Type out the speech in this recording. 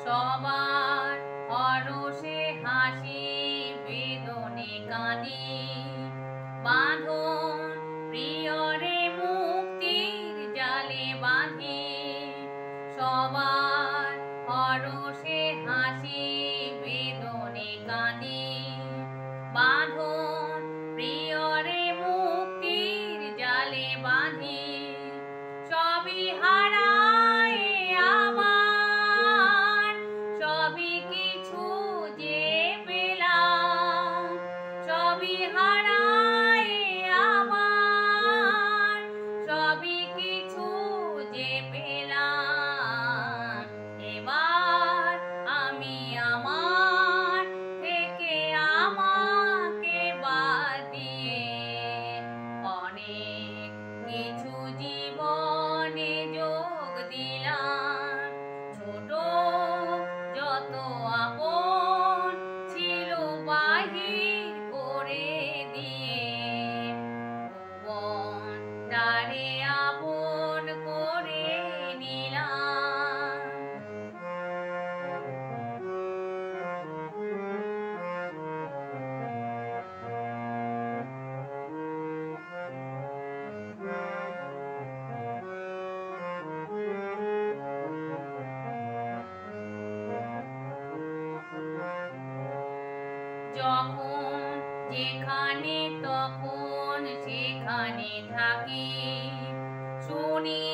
সবার হরষে হাসি বেদনে কাঁদি বাঁধন প্রিয়রে মুক্তির জালে বাঁধি সবার হরষে হাসি বেদনে কাঁদি বাঁধন প্রিয়রে মুক্তির জালে বাঁধি সবই হারায় আমার সবই কিছু যে পেলাম সবই হারায় আমার সবই কিছু যে পেলাম এবার আমি আমার থেকে আমাকে বাদ দিয়ে অনেক কিছু জীবনে যোগ দিলাম ছোট যত আপন ছিল বাহির করে দিয়ে ভুবনটারে আপন করে নিলাম। যখন যেখানে তখন সেখানে থাকি শুনি